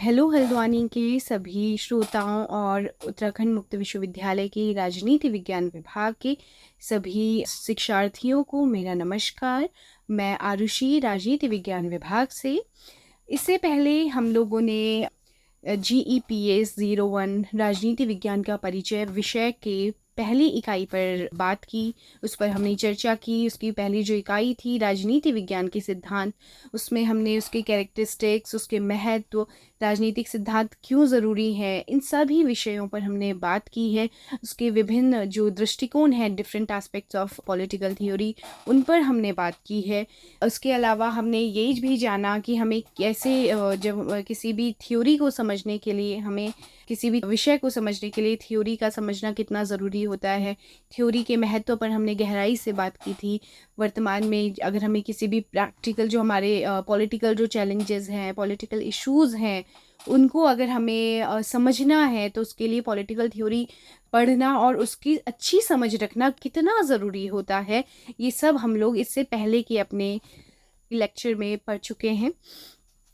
Hello Haldwani के सभी श्रोताओं और उत्तराखंड मुक्त विश्वविद्यालय के राजनीति विज्ञान विभाग के सभी शिक्षार्थियों को मेरा नमस्कार। मैं आरुषि राजनीति विज्ञान विभाग से। इससे पहले हम लोगों ने GEPS 01 राजनीति विज्ञान का परिचय विषय के पहली इकाई पर बात की। उस पर हमने चर्चा की। उसकी पहली जो इकाई थी राजनीति विज्ञान के सिद्धांत, उसमें हमने उसके कैरेक्टरिस्टिक्स, उसके महत्व, राजनीतिक सिद्धांत क्यों ज़रूरी है, इन सभी विषयों पर हमने बात की है। उसके विभिन्न जो दृष्टिकोण हैं, different aspects of political theory, उन पर हमने बात की है। उसके अलावा हमने ये भी जाना कि हमें कैसे जब किसी भी थ्योरी को समझने के लिए, हमें किसी भी विषय को समझने के लिए थ्योरी का समझना कितना ज़रूरी होता है। थ्योरी के महत्व पर हमने गहराई से बात की थी। वर्तमान में अगर हमें किसी भी प्रैक्टिकल जो हमारे पॉलिटिकल जो चैलेंजेस हैं, पॉलिटिकल इश्यूज़ हैं, उनको अगर हमें समझना है तो उसके लिए पॉलिटिकल थ्योरी पढ़ना और उसकी अच्छी समझ रखना कितना ज़रूरी होता है, ये सब हम लोग इससे पहले के अपने लेक्चर में पढ़ चुके हैं।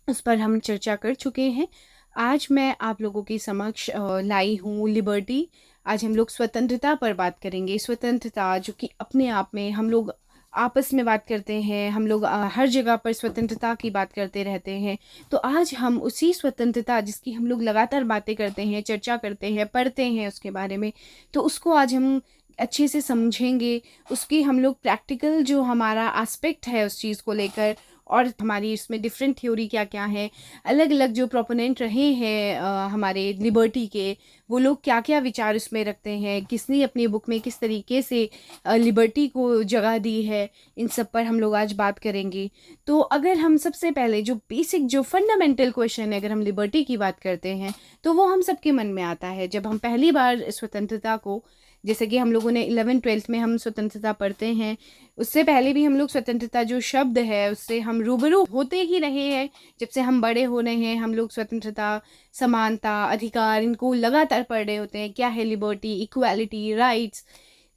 उस पर हम चर्चा कर चुके हैं। आज मैं आप लोगों के समक्ष लाई हूँ लिबर्टी। आज हम लोग स्वतंत्रता पर बात करेंगे। स्वतंत्रता जो कि अपने आप में हम लोग आपस में बात करते हैं, हम लोग हर जगह पर स्वतंत्रता की बात करते रहते हैं। तो आज हम उसी स्वतंत्रता जिसकी हम लोग लगातार बातें करते हैं, चर्चा करते हैं, पढ़ते हैं उसके बारे में, तो उसको आज हम अच्छे से समझेंगे। उसकी हम लोग प्रैक्टिकल जो हमारा एस्पेक्ट है उस चीज़ को लेकर, और हमारी इसमें डिफरेंट थ्योरी क्या क्या है, अलग अलग जो प्रोपोनेंट रहे हैं हमारे लिबर्टी के, वो लोग क्या क्या विचार उसमें रखते हैं, किसने अपनी बुक में किस तरीके से लिबर्टी को जगह दी है, इन सब पर हम लोग आज बात करेंगे। तो अगर हम सबसे पहले जो बेसिक जो फंडामेंटल क्वेश्चन है, अगर हम लिबर्टी की बात करते हैं तो वो हम सबके मन में आता है जब हम पहली बार स्वतंत्रता को, जैसे कि हम लोगों ने 11th-12th में हम स्वतंत्रता पढ़ते हैं, उससे पहले भी हम लोग स्वतंत्रता जो शब्द है उससे हम रूबरू होते ही रहे हैं। जब से हम बड़े हो रहे हैं हम लोग स्वतंत्रता, समानता, अधिकार, इनको लगातार पढ़ रहे होते हैं। क्या है लिबर्टी, इक्वालिटी, राइट्स।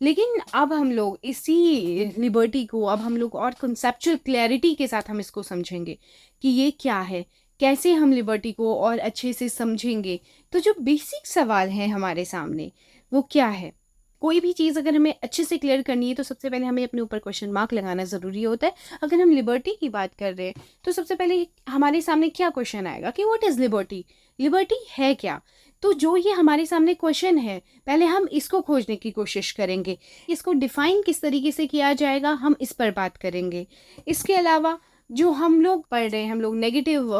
लेकिन अब हम लोग इसी लिबर्टी को अब हम लोग और कॉन्सेप्चुअल क्लैरिटी के साथ हम इसको समझेंगे कि ये क्या है, कैसे हम लिबर्टी को और अच्छे से समझेंगे। तो जो बेसिक सवाल है हमारे सामने वो क्या है? कोई भी चीज़ अगर हमें अच्छे से क्लियर करनी है तो सबसे पहले हमें अपने ऊपर क्वेश्चन मार्क लगाना ज़रूरी होता है। अगर हम लिबर्टी की बात कर रहे हैं तो सबसे पहले हमारे सामने क्या क्वेश्चन आएगा कि व्हाट इज़ लिबर्टी, लिबर्टी है क्या। तो जो ये हमारे सामने क्वेश्चन है, पहले हम इसको खोजने की कोशिश करेंगे। इसको डिफ़ाइन किस तरीके से किया जाएगा, हम इस पर बात करेंगे। इसके अलावा जो हम लोग पढ़ रहे हैं, हम लोग negative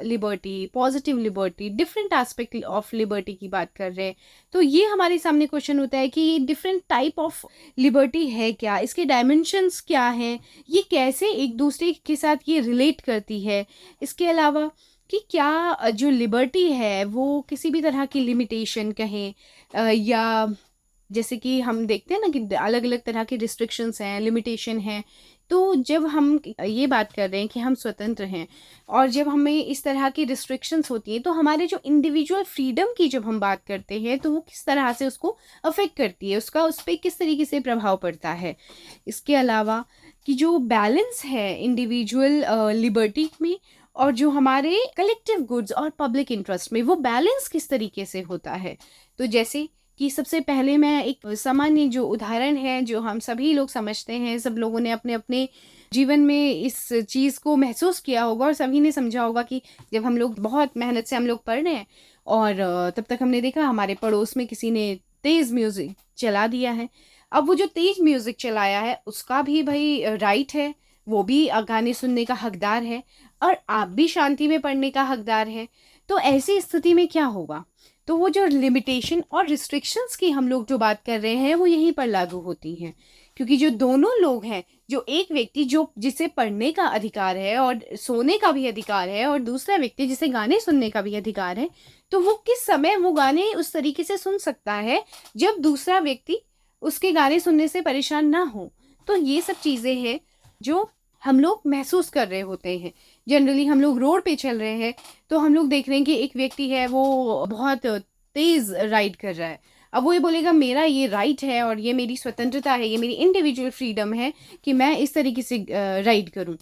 liberty, positive liberty, different aspect of liberty की बात कर रहे हैं। तो ये हमारे सामने क्वेश्चन होता है कि ये डिफरेंट टाइप ऑफ लिबर्टी है क्या, इसके डायमेंशंस क्या हैं, ये कैसे एक दूसरे के साथ ये रिलेट करती है। इसके अलावा कि क्या जो लिबर्टी है वो किसी भी तरह की लिमिटेशन कहें, या जैसे कि हम देखते हैं ना कि अलग अलग तरह के रिस्ट्रिक्शंस हैं, लिमिटेशन हैं। तो जब हम ये बात कर रहे हैं कि हम स्वतंत्र हैं और जब हमें इस तरह की रिस्ट्रिक्शंस होती हैं तो हमारे जो इंडिविजुअल फ्रीडम की जब हम बात करते हैं तो वो किस तरह से उसको अफेक्ट करती है, उसका उस पर किस तरीके से प्रभाव पड़ता है। इसके अलावा कि जो बैलेंस है इंडिविजुअल लिबर्टी में और जो हमारे कलेक्टिव गुड्स और पब्लिक इंटरेस्ट में, वो बैलेंस किस तरीके से होता है। तो जैसे कि सबसे पहले मैं एक सामान्य जो उदाहरण है जो हम सभी लोग समझते हैं, सब लोगों ने अपने अपने जीवन में इस चीज़ को महसूस किया होगा और सभी ने समझा होगा कि जब हम लोग बहुत मेहनत से हम लोग पढ़ रहे हैं और तब तक हमने देखा हमारे पड़ोस में किसी ने तेज़ म्यूज़िक चला दिया है। अब वो जो तेज़ म्यूज़िक चलाया है उसका भी भाई राइट है, वो भी गाने सुनने का हकदार है और आप भी शांति में पढ़ने का हकदार है। तो ऐसी स्थिति में क्या होगा, तो वो जो लिमिटेशन और रिस्ट्रिक्शंस की हम लोग जो बात कर रहे हैं वो यहीं पर लागू होती हैं। क्योंकि जो दोनों लोग हैं, जो एक व्यक्ति जो जिसे पढ़ने का अधिकार है और सोने का भी अधिकार है और दूसरा व्यक्ति जिसे गाने सुनने का भी अधिकार है, तो वो किस समय वो गाने उस तरीके से सुन सकता है जब दूसरा व्यक्ति उसके गाने सुनने से परेशान ना हो। तो ये सब चीज़ें हैं जो हम लोग महसूस कर रहे होते हैं। जनरली हम लोग रोड पे चल रहे हैं तो हम लोग देख रहे हैं कि एक व्यक्ति है वो बहुत तेज़ राइड कर रहा है। अब वो ये बोलेगा मेरा ये राइट है और ये मेरी स्वतंत्रता है, ये मेरी इंडिविजुअल फ्रीडम है कि मैं इस तरीके से राइड करूं।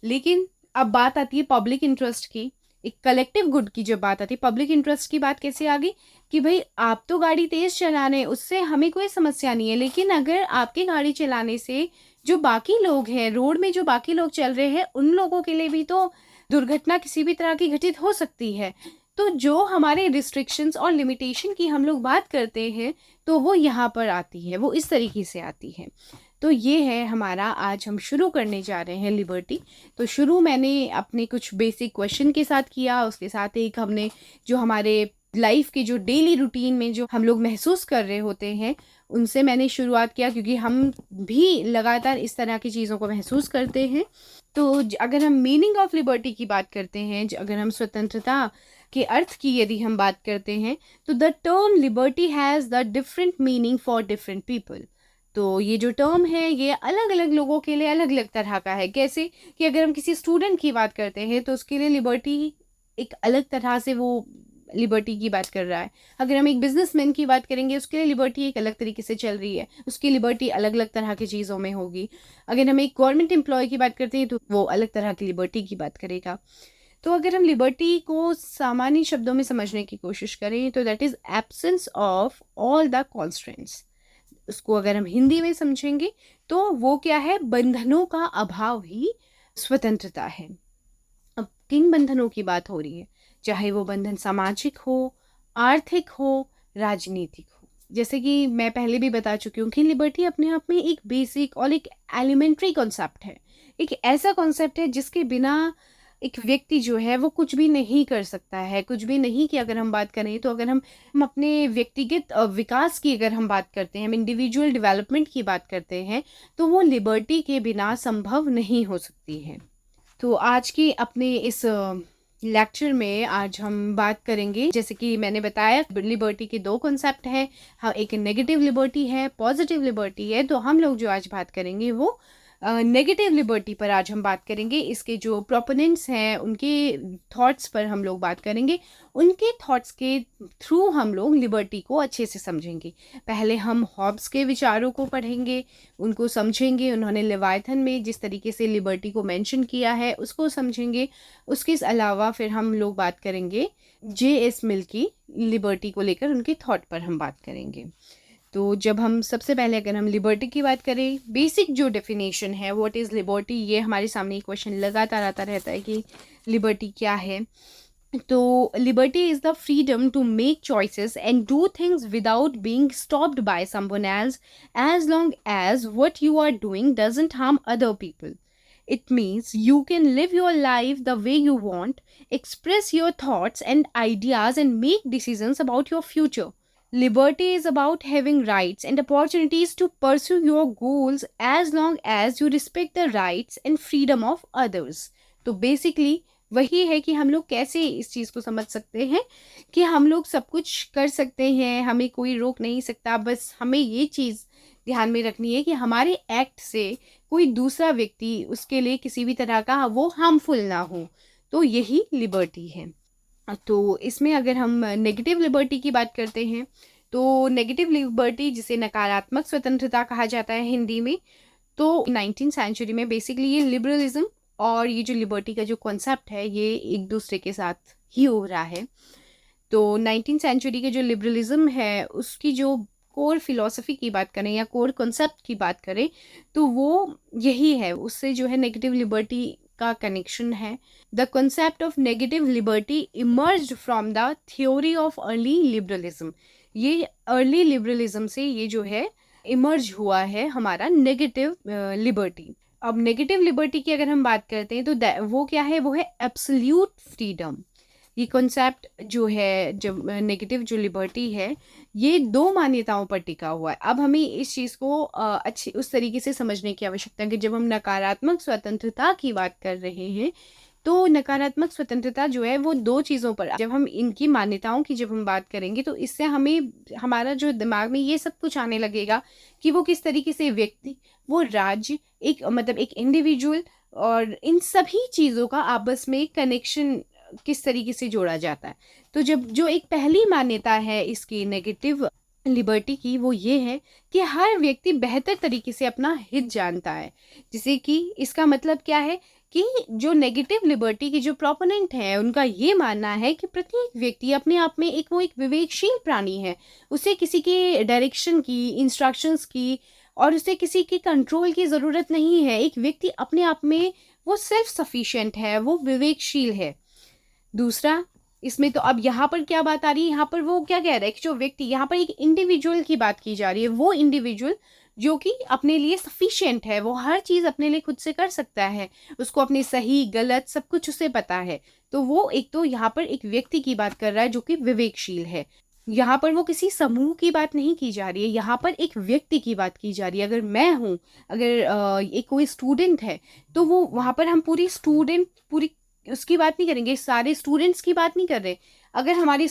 लेकिन अब बात आती है पब्लिक इंटरेस्ट की। एक कलेक्टिव गुड की जब बात आती, पब्लिक इंटरेस्ट की बात कैसे आ गई कि भाई आप तो गाड़ी तेज चलाने, उससे हमें कोई समस्या नहीं है, लेकिन अगर आपके गाड़ी चलाने से जो बाकी लोग हैं, रोड में जो बाकी लोग चल रहे हैं, उन लोगों के लिए भी तो दुर्घटना किसी भी तरह की घटित हो सकती है। तो जो हमारे रिस्ट्रिक्शंस और लिमिटेशन की हम लोग बात करते हैं, तो वो यहाँ पर आती है, वो इस तरीके से आती है। तो ये है हमारा, आज हम शुरू करने जा रहे हैं लिबर्टी। तो शुरू मैंने अपने कुछ बेसिक क्वेश्चन के साथ किया, उसके साथ एक हमने जो हमारे लाइफ के जो डेली रूटीन में जो हम लोग महसूस कर रहे होते हैं, उनसे मैंने शुरुआत किया, क्योंकि हम भी लगातार इस तरह की चीज़ों को महसूस करते हैं। तो अगर हम मीनिंग ऑफ लिबर्टी की बात करते हैं, अगर हम स्वतंत्रता के अर्थ की यदि हम बात करते हैं, तो the term liberty has the different meaning for different people. तो ये जो टर्म है ये अलग अलग लोगों के लिए अलग अलग तरह का है। कैसे कि अगर हम किसी स्टूडेंट की बात करते हैं तो उसके लिए लिबर्टी एक अलग तरह से वो लिबर्टी की बात कर रहा है। अगर हम एक बिजनेसमैन की बात करेंगे, उसके लिए लिबर्टी एक अलग तरीके से चल रही है, उसकी लिबर्टी अलग अलग तरह की चीज़ों में होगी। अगर हम एक गवर्नमेंट एम्प्लॉय की बात करते हैं तो वो अलग तरह की लिबर्टी की बात करेगा। तो अगर हम लिबर्टी को सामान्य शब्दों में समझने की कोशिश करें तो that is absence of all the constraints. उसको अगर हम हिंदी में समझेंगे तो वो क्या है, बंधनों का अभाव ही स्वतंत्रता है। अब किन बंधनों की बात हो रही है, चाहे वो बंधन सामाजिक हो, आर्थिक हो, राजनीतिक हो। जैसे कि मैं पहले भी बता चुकी हूँ कि लिबर्टी अपने आप में एक बेसिक और एक एलिमेंट्री कॉन्सेप्ट है, एक ऐसा कॉन्सेप्ट है जिसके बिना एक व्यक्ति जो है वो कुछ भी नहीं कर सकता है। कुछ भी नहीं कि अगर हम बात करें तो अगर हम अपने व्यक्तिगत विकास की अगर हम बात करते हैं, हम इंडिविजुअल डेवलपमेंट की बात करते हैं, तो वो लिबर्टी के बिना संभव नहीं हो सकती है। तो आज की अपने इस लेक्चर में आज हम बात करेंगे, जैसे कि मैंने बताया लिबर्टी के दो कॉन्सेप्ट हैं। हाँ, एक नेगेटिव लिबर्टी है, पॉजिटिव लिबर्टी है। तो हम लोग जो आज बात करेंगे वो नेगेटिव लिबर्टी पर आज हम बात करेंगे। इसके जो प्रोपोनेंट्स हैं उनके थॉट्स पर हम लोग बात करेंगे, उनके थॉट्स के थ्रू हम लोग लिबर्टी को अच्छे से समझेंगे। पहले हम हॉब्स के विचारों को पढ़ेंगे, उनको समझेंगे, उन्होंने लेवायथन में जिस तरीके से लिबर्टी को मेंशन किया है उसको समझेंगे। उसके अलावा फिर हम लोग बात करेंगे J.S. मिल की लिबर्टी को लेकर उनके थॉट पर हम बात करेंगे। तो जब हम सबसे पहले अगर हम लिबर्टी की बात करें, बेसिक जो डेफिनेशन है व्हाट इज़ लिबर्टी, ये हमारे सामने क्वेश्चन लगातार आता रहता है कि लिबर्टी क्या है। तो liberty is the freedom to make choices and do things without being stopped by someone else, as long as what you are doing doesn't harm other people. It means you can live your life the way you want, express your thoughts and ideas, and make decisions about your future. Liberty is about having rights and opportunities to pursue your goals as long as you respect the rights and freedom of others. तो basically वही है कि हम लोग कैसे इस चीज़ को समझ सकते हैं कि हम लोग सब कुछ कर सकते हैं, हमें कोई रोक नहीं सकता। बस हमें ये चीज़ ध्यान में रखनी है कि हमारे एक्ट से कोई दूसरा व्यक्ति उसके लिए किसी भी तरह का वो हार्मफुल ना हो। तो यही लिबर्टी है। तो इसमें अगर हम नेगेटिव लिबर्टी की बात करते हैं तो नेगेटिव लिबर्टी, जिसे नकारात्मक स्वतंत्रता कहा जाता है हिंदी में, तो 19th सेंचुरी में बेसिकली ये लिबरलिज्म और ये जो लिबर्टी का जो कॉन्सेप्ट है ये एक दूसरे के साथ ही हो रहा है। तो 19th सेंचुरी के जो लिबरलिज्म है उसकी जो कोर फिलॉसफी की बात करें या कोर कॉन्सेप्ट की बात करें तो वो यही है, उससे जो है नेगेटिव लिबर्टी का कनेक्शन है। The concept of negative liberty emerged from the theory of early liberalism. ये अर्ली लिबरलिज्म से ये जो है इमर्ज हुआ है हमारा नेगेटिव लिबर्टी। अब नेगेटिव लिबर्टी की अगर हम बात करते हैं तो वो क्या है, वो है एब्सोल्यूट फ्रीडम। ये कॉन्सेप्ट जो है, जब नेगेटिव जो लिबर्टी है ये दो मान्यताओं पर टिका हुआ है। अब हमें इस चीज़ को अच्छी उस तरीके से समझने की आवश्यकता है कि जब हम नकारात्मक स्वतंत्रता की बात कर रहे हैं तो नकारात्मक स्वतंत्रता जो है वो दो चीज़ों पर, जब हम इनकी मान्यताओं की जब हम बात करेंगे तो इससे हमें हमारा जो दिमाग में ये सब कुछ आने लगेगा कि वो किस तरीके से व्यक्ति, वो राज्य, एक मतलब एक इंडिविजुअल, और इन सभी चीज़ों का आपस में कनेक्शन किस तरीके से जोड़ा जाता है। तो जब जो एक पहली मान्यता है इसकी नेगेटिव लिबर्टी की, वो ये है कि हर व्यक्ति बेहतर तरीके से अपना हित जानता है। जैसे कि इसका मतलब क्या है कि जो नेगेटिव लिबर्टी के जो प्रोपोनेंट हैं उनका ये मानना है कि प्रत्येक व्यक्ति अपने आप में एक विवेकशील प्राणी है। उसे किसी के डायरेक्शन की, इंस्ट्रक्शंस की और उसे किसी के कंट्रोल की ज़रूरत नहीं है। एक व्यक्ति अपने आप में वो सेल्फ सफिशिएंट है, वो विवेकशील है। दूसरा, इसमें तो अब यहाँ पर क्या बात आ रही है, यहाँ पर वो क्या कह रहा है कि जो व्यक्ति, यहाँ पर एक इंडिविजुअल की बात की जा रही है, वो इंडिविजुअल जो कि अपने लिए सफिशिएंट है, वो हर चीज़ अपने लिए खुद से कर सकता है, उसको अपने सही गलत सब कुछ उसे पता है। तो वो एक तो यहाँ पर एक व्यक्ति की बात कर रहा है जो कि विवेकशील है। यहाँ पर वो किसी समूह की बात नहीं की जा रही है, यहाँ पर एक व्यक्ति की बात की जा रही है। अगर मैं हूँ, अगर एक कोई स्टूडेंट है, तो वो वहाँ पर हम पूरी उसकी बात नहीं करेंगे, सारे स्टूडेंट्स की बात नहीं कर रहे। अगर हमारे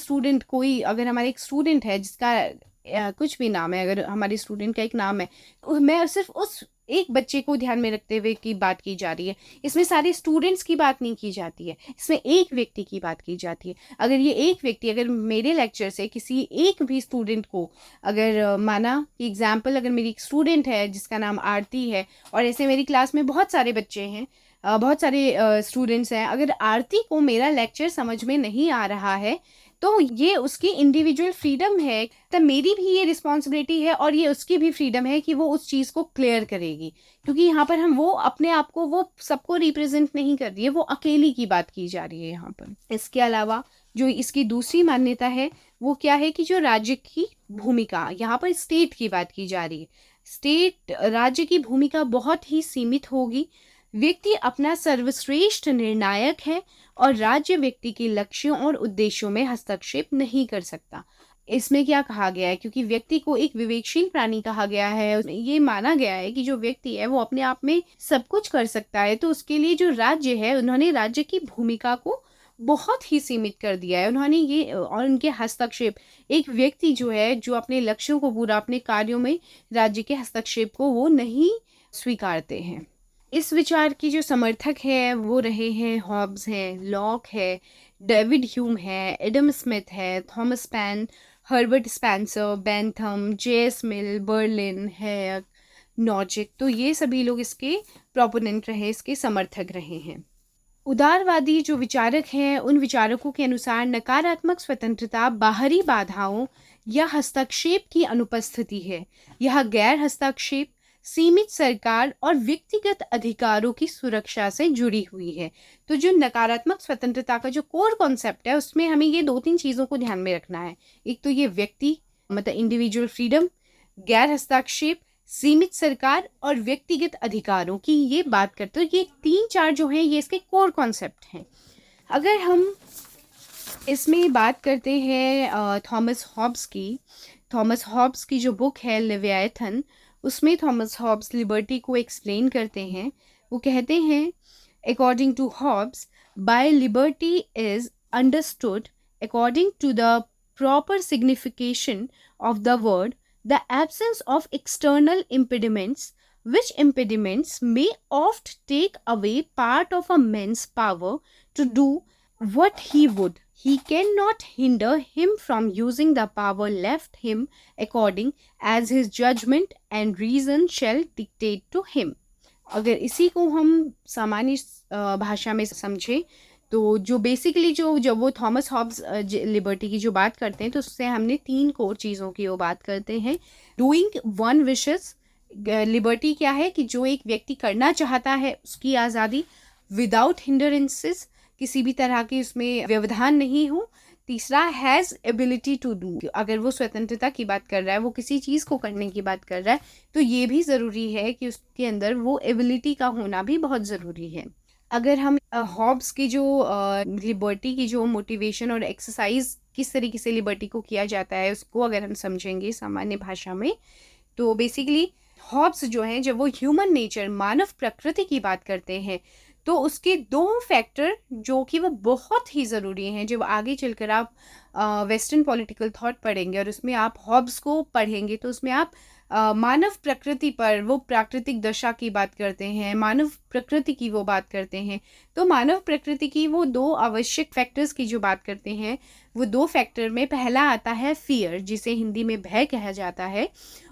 एक स्टूडेंट है जिसका कुछ भी नाम है, अगर हमारे स्टूडेंट का एक नाम है, तो मैं सिर्फ उस एक बच्चे को ध्यान में रखते हुए की बात की जा रही है। इसमें सारे स्टूडेंट्स की बात नहीं की जाती है, इसमें एक व्यक्ति की बात की जाती है। अगर ये एक व्यक्ति, अगर मेरे लेक्चर से किसी एक भी स्टूडेंट को, अगर माना कि एग्जाम्पल, अगर मेरी एक स्टूडेंट है जिसका नाम आरती है, और ऐसे मेरी क्लास में बहुत सारे बच्चे हैं, बहुत सारे स्टूडेंट्स हैं, अगर आरती को मेरा लेक्चर समझ में नहीं आ रहा है, तो ये उसकी इंडिविजुअल फ्रीडम है, तब मेरी भी ये रिस्पॉन्सिबिलिटी है और ये उसकी भी फ्रीडम है कि वो उस चीज़ को क्लियर करेगी। क्योंकि यहाँ पर हम वो अपने आप को, वो सबको रिप्रेजेंट नहीं कर रही है, वो अकेली की बात की जा रही है यहाँ पर। इसके अलावा जो इसकी दूसरी मान्यता है वो क्या है कि जो राज्य की भूमिका, यहाँ पर स्टेट की बात की जा रही है, स्टेट राज्य की भूमिका बहुत ही सीमित होगी। व्यक्ति अपना सर्वश्रेष्ठ निर्णायक है और राज्य व्यक्ति के लक्ष्यों और उद्देश्यों में हस्तक्षेप नहीं कर सकता। इसमें क्या कहा गया है, क्योंकि व्यक्ति को एक विवेकशील प्राणी कहा गया है, ये माना गया है कि जो व्यक्ति है वो अपने आप में सब कुछ कर सकता है, तो उसके लिए जो राज्य है, उन्होंने राज्य की भूमिका को बहुत ही सीमित कर दिया है उन्होंने ये, और उनके हस्तक्षेप, एक व्यक्ति जो है जो अपने लक्ष्यों को पूरा, अपने कार्यों में राज्य के हस्तक्षेप को वो नहीं स्वीकारते हैं। इस विचार की जो समर्थक है वो रहे हैं हॉब्स हैं, लॉक है, डेविड ह्यूम है, एडम स्मिथ है, Thomas Paine, Herbert Spencer, Bentham, J S. Mill, Berlin, Hayek, Nozick. तो ये सभी लोग इसके प्रोपोनेंट रहे, इसके समर्थक रहे हैं। उदारवादी जो विचारक हैं, उन विचारकों के अनुसार नकारात्मक स्वतंत्रता बाहरी बाधाओं या हस्तक्षेप की अनुपस्थिति है। यह गैर हस्तक्षेप, सीमित सरकार और व्यक्तिगत अधिकारों की सुरक्षा से जुड़ी हुई है। तो जो नकारात्मक स्वतंत्रता का जो कोर कॉन्सेप्ट है, उसमें हमें ये 2-3 चीज़ों को ध्यान में रखना है। एक तो ये व्यक्ति, मतलब इंडिविजुअल फ्रीडम, गैर हस्तक्षेप, सीमित सरकार और व्यक्तिगत अधिकारों की ये बात करते हैं। ये 3-4 जो हैं ये इसके कोर कॉन्सेप्ट हैं। अगर हम इसमें बात करते हैं थॉमस हॉब्स की जो बुक है लेवियाथन, उसमें थॉमस हॉब्स लिबर्टी को एक्सप्लेन करते हैं। वो कहते हैं, according to Hobbes, by liberty is understood according to the proper signification of the word the absence of external impediments, which impediments may oft take away part of a man's power to do what he would. He cannot hinder him from using the power left him according as his judgment and reason shall dictate to him. अगर इसी को हम सामान्य भाषा में समझें, तो जो बेसिकली जब वो थॉमस हॉब्स लिबर्टी की जो बात करते हैं, तो उससे हमने 3 कोर चीज़ों की वो बात करते हैं। डूइंग वन विशेस, लिबर्टी क्या है कि जो एक व्यक्ति करना चाहता है उसकी आज़ादी, विदाउट हिंडरेंसेस, किसी भी तरह के उसमें व्यवधान नहीं हो। तीसरा, हैज़ एबिलिटी टू डू, अगर वो स्वतंत्रता की बात कर रहा है, वो किसी चीज़ को करने की बात कर रहा है, तो ये भी ज़रूरी है कि उसके अंदर वो एबिलिटी का होना भी बहुत ज़रूरी है। अगर हम हॉब्स की जो लिबर्टी की जो मोटिवेशन और एक्सरसाइज किस तरीके से लिबर्टी को किया जाता है, उसको अगर हम समझेंगे सामान्य भाषा में, तो बेसिकली हॉब्स जो हैं, जब वो ह्यूमन नेचर, मानव प्रकृति की बात करते हैं, तो उसके 2 फैक्टर जो कि वो बहुत ही ज़रूरी हैं। जब आगे चलकर आप वेस्टर्न पॉलिटिकल थॉट पढ़ेंगे और उसमें आप हॉब्स को पढ़ेंगे, तो उसमें आप मानव प्रकृति पर, वो प्राकृतिक दशा की बात करते हैं, मानव प्रकृति की वो बात करते हैं। तो मानव प्रकृति की वो 2 आवश्यक फैक्टर्स की जो बात करते हैं, वो 2 फैक्टर में पहला आता है फियर, जिसे हिंदी में भय कहा जाता है,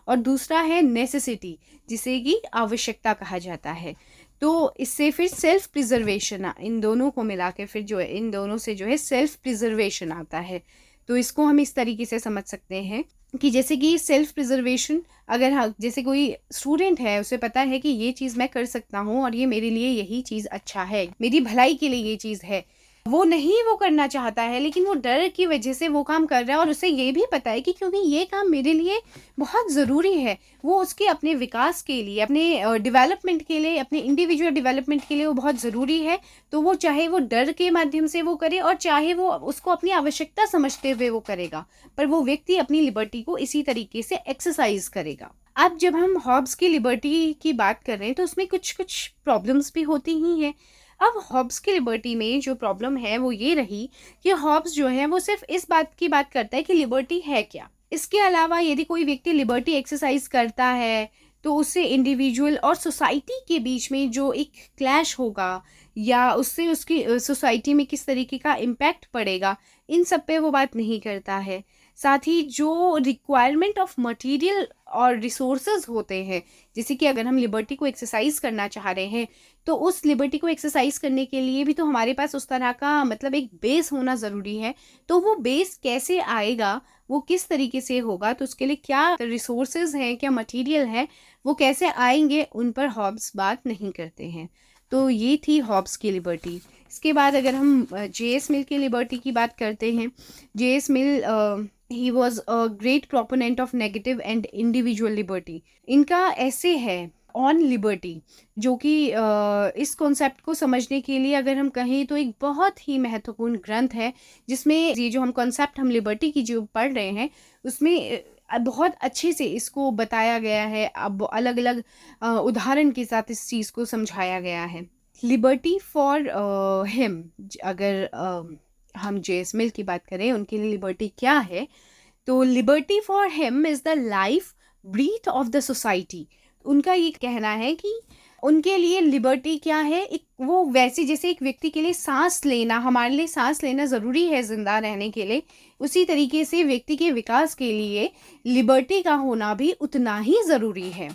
और दूसरा है नेसेसिटी, जिसे कि आवश्यकता कहा जाता है। तो इससे फिर सेल्फ प्रिजर्वेशन, इन दोनों को मिला के फिर जो है इन दोनों से जो है सेल्फ प्रिजर्वेशन आता है। तो इसको हम इस तरीके से समझ सकते हैं कि जैसे कि सेल्फ प्रिजर्वेशन, अगर हाँ जैसे कोई स्टूडेंट है, उसे पता है कि ये चीज़ मैं कर सकता हूँ और ये मेरे लिए यही चीज़ अच्छा है, मेरी भलाई के लिए ये चीज़ है, वो नहीं वो करना चाहता है लेकिन वो डर की वजह से वो काम कर रहा है और उसे ये भी पता है कि क्योंकि ये काम मेरे लिए बहुत ज़रूरी है, वो उसके अपने विकास के लिए, अपने डेवलपमेंट के लिए, अपने इंडिविजुअल डेवलपमेंट के लिए वो बहुत ज़रूरी है। तो वो चाहे वो डर के माध्यम से वो करे और चाहे वो उसको अपनी आवश्यकता समझते हुए वो करेगा, पर वो व्यक्ति अपनी लिबर्टी को इसी तरीके से एक्सरसाइज करेगा। अब जब हम हॉब्स की लिबर्टी की बात कर रहे हैं तो उसमें कुछ कुछ प्रॉब्लम्स भी होती ही हैं। अब हॉब्स की लिबर्टी में जो प्रॉब्लम है वो ये रही कि हॉब्स जो है वो सिर्फ इस बात की बात करता है कि लिबर्टी है क्या। इसके अलावा यदि कोई व्यक्ति लिबर्टी एक्सरसाइज करता है तो उससे इंडिविजुअल और सोसाइटी के बीच में जो एक क्लैश होगा या उससे उसकी सोसाइटी में किस तरीके का इम्पैक्ट पड़ेगा, इन सब पे वो बात नहीं करता है। साथ ही जो रिक्वायरमेंट ऑफ मटेरियल और रिसोर्सेज होते हैं, जैसे कि अगर हम लिबर्टी को एक्सरसाइज करना चाह रहे हैं तो उस लिबर्टी को एक्सरसाइज करने के लिए भी तो हमारे पास उस तरह का मतलब एक बेस होना ज़रूरी है। तो वो बेस कैसे आएगा, वो किस तरीके से होगा, तो उसके लिए क्या रिसोर्सेज हैं, क्या मटेरियल है, वो कैसे आएंगे, उन पर हॉब्स बात नहीं करते हैं। तो ये थी हॉब्स की लिबर्टी। इसके बाद अगर हम जे.एस. मिल की लिबर्टी की बात करते हैं, JS. Mill he was a great proponent of negative and individual liberty. इनका ऐसे है ऑन लिबर्टी, जो कि इस कॉन्सेप्ट को समझने के लिए अगर हम कहें तो एक बहुत ही महत्वपूर्ण ग्रंथ है, जिसमें ये जो हम कॉन्सेप्ट हम लिबर्टी की जो पढ़ रहे हैं उसमें बहुत अच्छे से इसको बताया गया है। अब अलग अलग उदाहरण के साथ इस चीज़ को समझाया गया है। लिबर्टी फॉर हिम, अगर हम जे.एस. मिल की बात करें, उनके लिए लिबर्टी क्या है, तो liberty for him is the life breath of the society. उनका ये कहना है कि उनके लिए लिबर्टी क्या है, एक वो वैसे जैसे एक व्यक्ति के लिए सांस लेना, हमारे लिए सांस लेना ज़रूरी है ज़िंदा रहने के लिए, उसी तरीके से व्यक्ति के विकास के लिए लिबर्टी का होना भी उतना ही ज़रूरी है।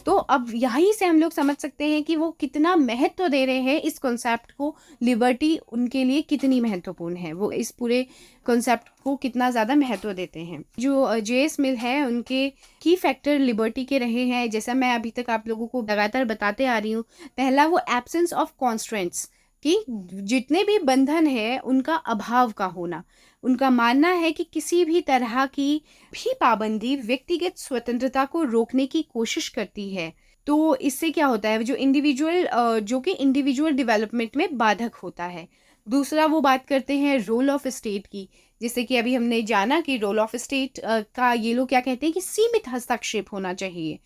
तो अब यहीं से हम लोग समझ सकते हैं कि वो कितना महत्व दे रहे हैं इस कॉन्सेप्ट को, लिबर्टी उनके लिए कितनी महत्वपूर्ण है, वो इस पूरे कॉन्सेप्ट को कितना ज़्यादा महत्व देते हैं। जो जे.एस. मिल है, उनके की फैक्टर लिबर्टी के रहे हैं, जैसा मैं अभी तक आप लोगों को लगातार बताते आ रही हूँ। पहला वो एब्सेंस ऑफ कॉन्स्ट्रेंट्स, कि जितने भी बंधन है उनका अभाव का होना। उनका मानना है कि किसी भी तरह की भी पाबंदी व्यक्तिगत स्वतंत्रता को रोकने की कोशिश करती है। तो इससे क्या होता है, जो इंडिविजुअल जो कि इंडिविजुअल डेवलपमेंट में बाधक होता है। दूसरा वो बात करते हैं रोल ऑफ स्टेट की, जैसे कि अभी हमने जाना कि रोल ऑफ स्टेट का ये लोग क्या कहते हैं कि सीमित हस्तक्षेप होना चाहिए।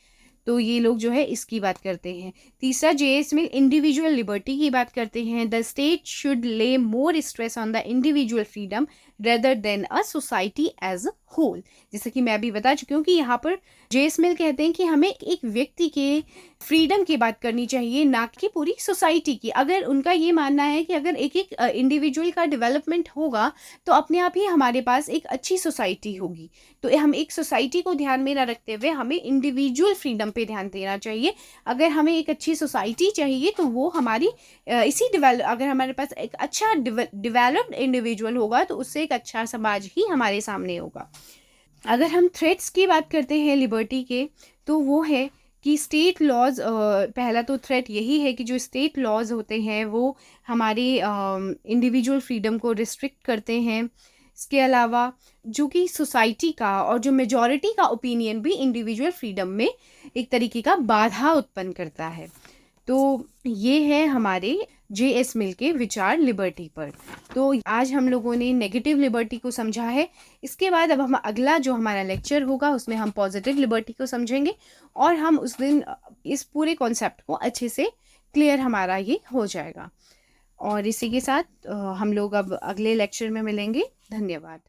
तो ये लोग जो है इसकी बात करते हैं। तीसरा जे.एस. मिल इंडिविजुअल लिबर्टी की बात करते हैं। The state should lay more stress on the individual freedom rather than a society as a whole. जैसे कि मैं अभी बता चुकी हूँ कि यहाँ पर जे.एस. मिल कहते हैं कि हमें एक व्यक्ति के फ्रीडम की बात करनी चाहिए, ना कि पूरी सोसाइटी की। अगर उनका ये मानना है कि अगर एक एक इंडिविजुअल का डेवलपमेंट होगा तो अपने आप ही हमारे पास एक अच्छी सोसाइटी होगी। तो हम एक सोसाइटी को ध्यान में न रखते हुए हमें इंडिविजुअल फ्रीडम पे ध्यान देना चाहिए। अगर हमें एक अच्छी सोसाइटी चाहिए तो वो हमारी अगर हमारे पास एक अच्छा डेवलप्ड इंडिविजुअल होगा तो उससे एक अच्छा समाज ही हमारे सामने होगा। अगर हम थ्रेट्स की बात करते हैं लिबर्टी के, तो वो है कि स्टेट लॉज, पहला तो थ्रेट यही है कि जो स्टेट लॉज होते हैं वो हमारे इंडिविजुअल फ्रीडम को रिस्ट्रिक्ट करते हैं। इसके अलावा जो कि सोसाइटी का और जो मेजॉरिटी का ओपिनियन भी इंडिविजुअल फ्रीडम में एक तरीके का बाधा उत्पन्न करता है। तो ये है हमारे जे.एस. मिल के विचार लिबर्टी पर। तो आज हम लोगों ने नेगेटिव लिबर्टी को समझा है। इसके बाद अब हम अगला जो हमारा लेक्चर होगा उसमें हम पॉजिटिव लिबर्टी को समझेंगे और हम उस दिन इस पूरे कॉन्सेप्ट को अच्छे से क्लियर हमारा ये हो जाएगा। और इसी के साथ हम लोग अब अगले लेक्चर में मिलेंगे। धन्यवाद।